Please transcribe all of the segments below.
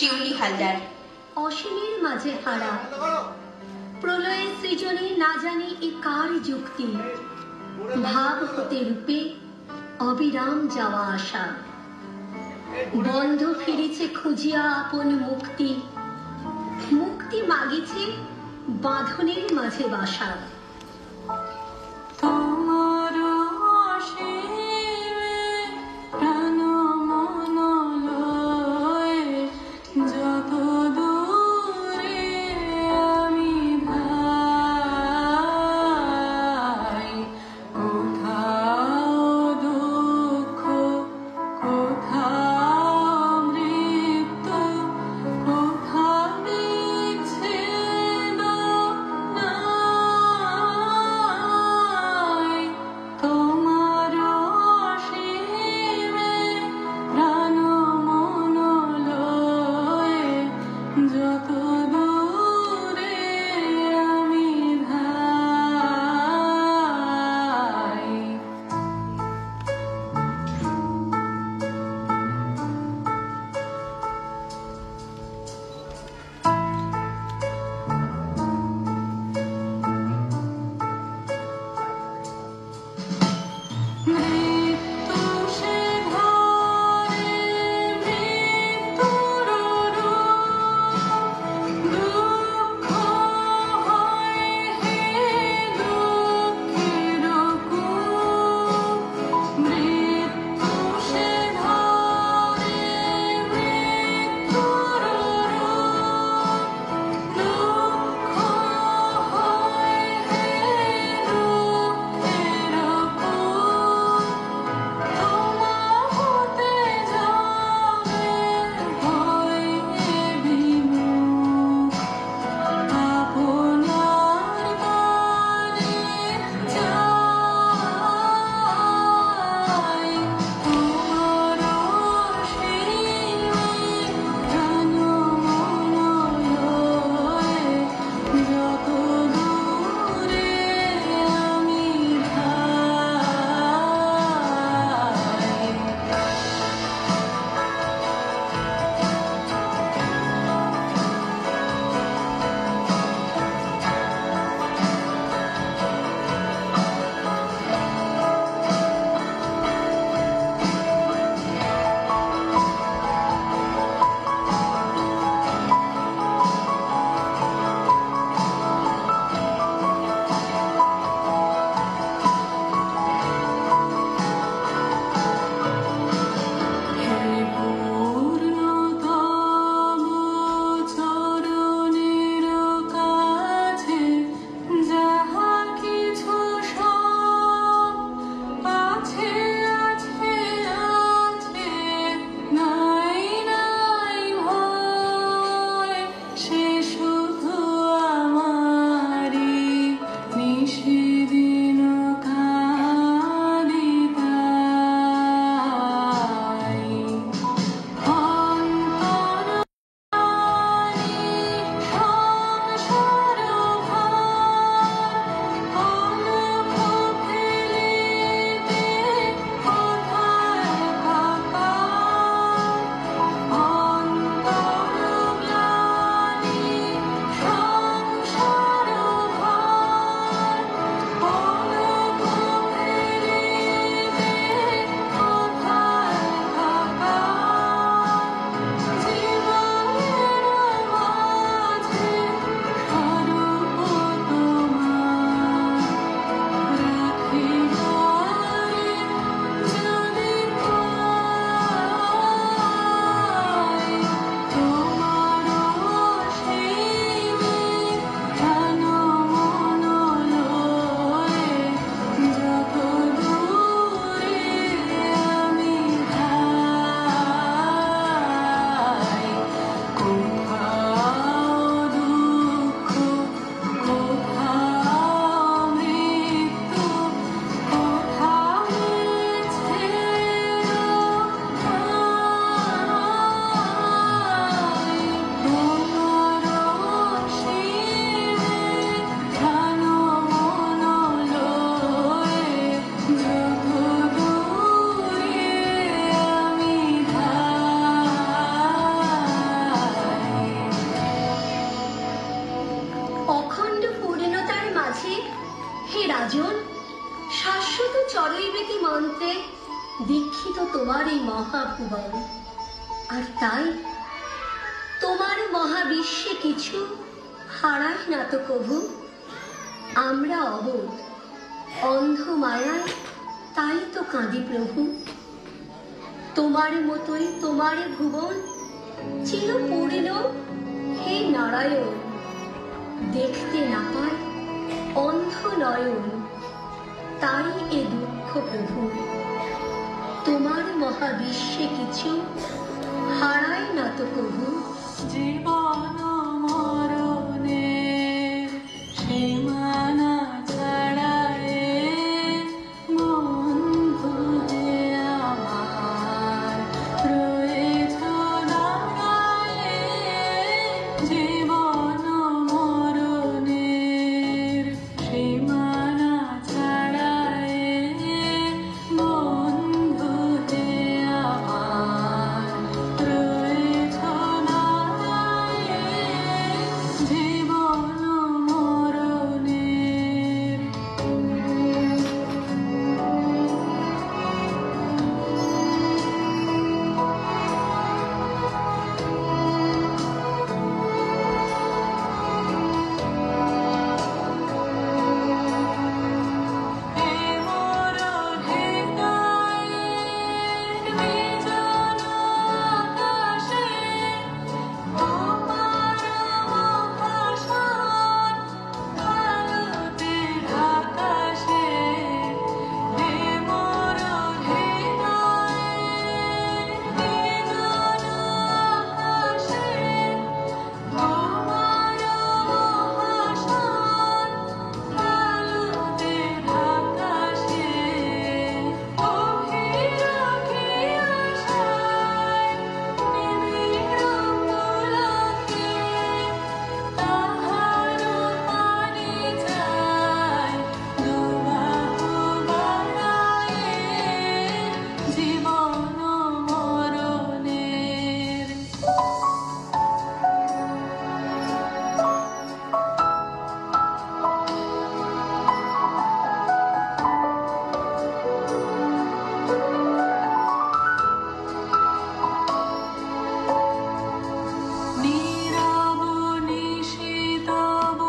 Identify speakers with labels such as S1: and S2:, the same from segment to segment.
S1: শিউলি হালদার।
S2: অসীমের মাঝে হারা, প্রলয়ের সৃজনে না জানি এ কার যুক্তি, ভাব হতে রূপে অবিরাম যাওয়া আসা, বন্ধ ফিরেছে খুঁজিয়া আপন মুক্তি, মুক্তি মাগিছে বাঁধনের মাঝে বাসা। প্রত্যেকই মন্ত্রে দীক্ষিত তোমার এই মহাভুবন। আর তাই তোমার মহাবিশ্বে কিছু হারাই না তো কভু। আমরা অবোধ অন্ধ মায়ায় তাই তো কাঁদি প্রভু। তোমার মতোই তোমার ভুবন চির পূর্ণ হে নারায়ণ। দেখতে না পায় অন্ধ নয়ন, তাই এ দুঃখ প্রভু। তোমার মহাবিশ্বে কিছু হারাই না তো কভু।
S1: জীবন মরণের সীমানা ছাড়ায় বন্ধু হে আমার রয়েছ দাঁড়ায়ে। জীবন মরণের সীমানা ছাড়ায় বন্ধু হে আমার রয়েছ দাঁড়ায়ে। জীবন মরণের হে মরণ হে গায়ের বিজন আকাশে তোমার মহাশ্মশান আলোতে আকাশে। হে মরণ হে গায়ের বিজন আকাশে তোমার মহাশ্মশান আলোতে আকাশে। অখিল কি আশায় নিবিড় পুলকে তাহার পানি চাই দুবাহু বাড়ায়ে। জীবন মরণের নীরব নিশীতব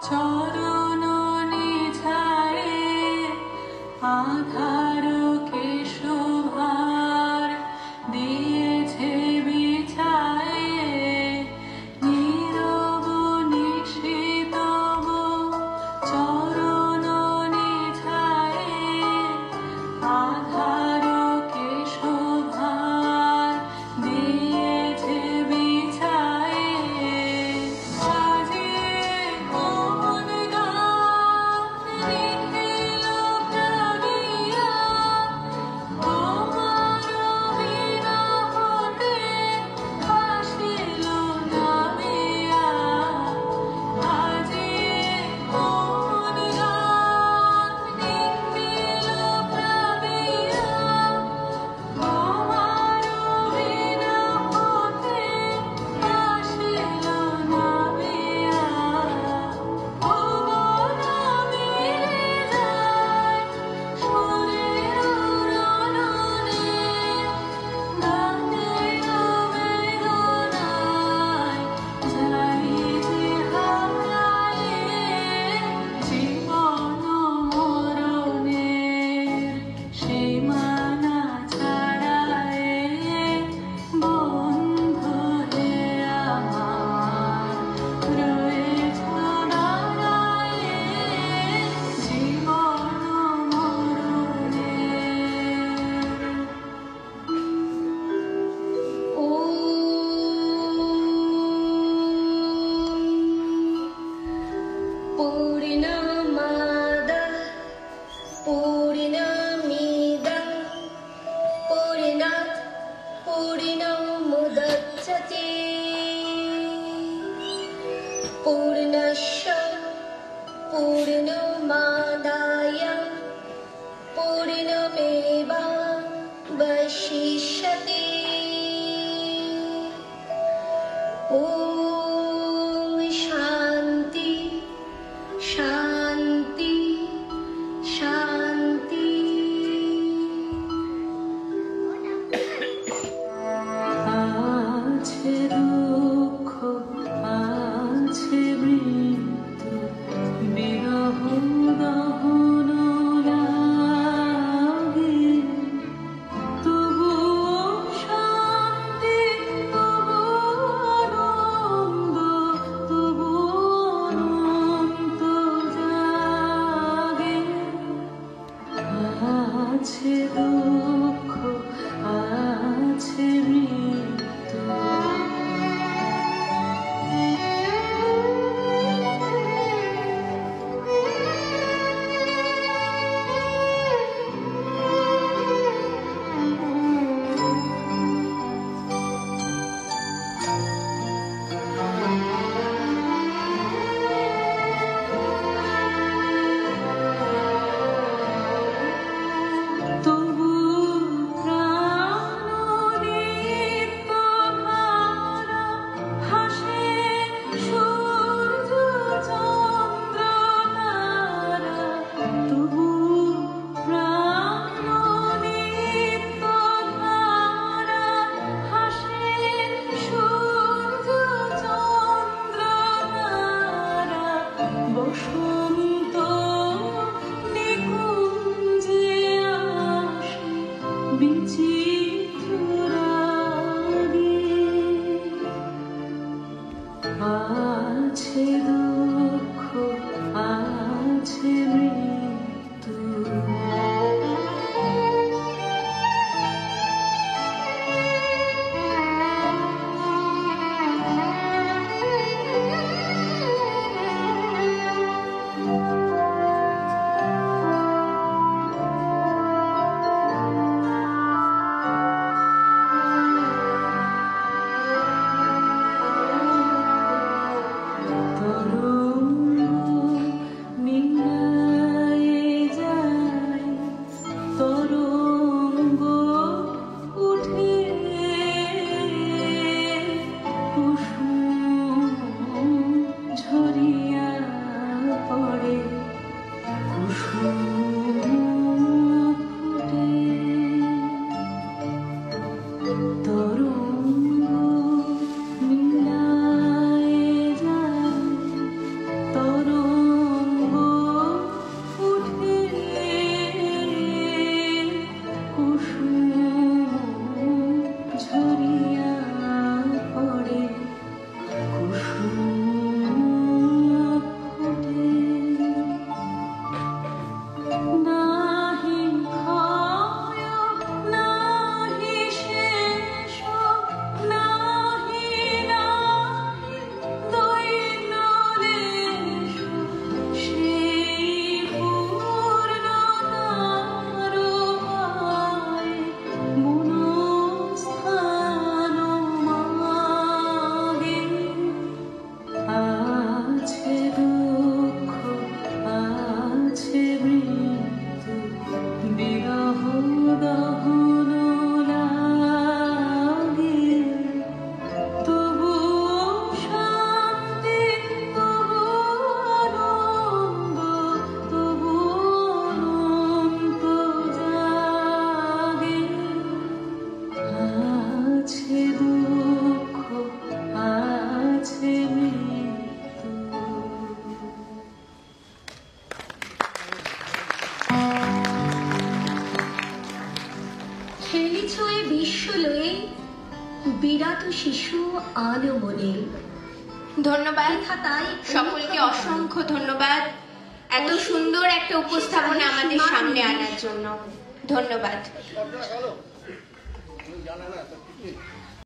S1: চরণ নিছায়ে আধার কে শোভার দিয়েছে বিছায়ে। নীরব নিশীতব চরণ নিছায়ে আধার কে শোভার দিয়েছে বিছায়ে। সাজিয়ে কোন গান নিখিল প্রাণিয়া তোমার বিনা হতে আসিল নামিয়া। সাজিয়ে কোন গান নিখিল প্রাণিয়া তোমার বিনা হতে আসিল নামিয়া। ভুবন মিলে যায় সুরের রণনে গানের বেদনায় যাই যে হারায়ে। জীবন মরণের সীমানা ছাড়ায়ে বন্ধু হে আমার রয়েছ দাঁড়ায়ে। জীবন মরণের
S2: ॐ पूर्णमादः पूर्णमिदं पूर्णात् पूर्णमुदच्यते पूर्णस्य पूर्णमादाय पूर्णमेवावशिष्यते। ॐ शान्ति शान्ति शान्ति। খেলিছ এ বিশ্ব লয়ে বিরাট শিশু আলো মনে।
S3: ধন্যবাদ
S2: তাই
S3: সকলকে, অসংখ্য ধন্যবাদ এত সুন্দর একটা উপস্থাপনা আমাদের সামনে আনার জন্য। ধন্যবাদ।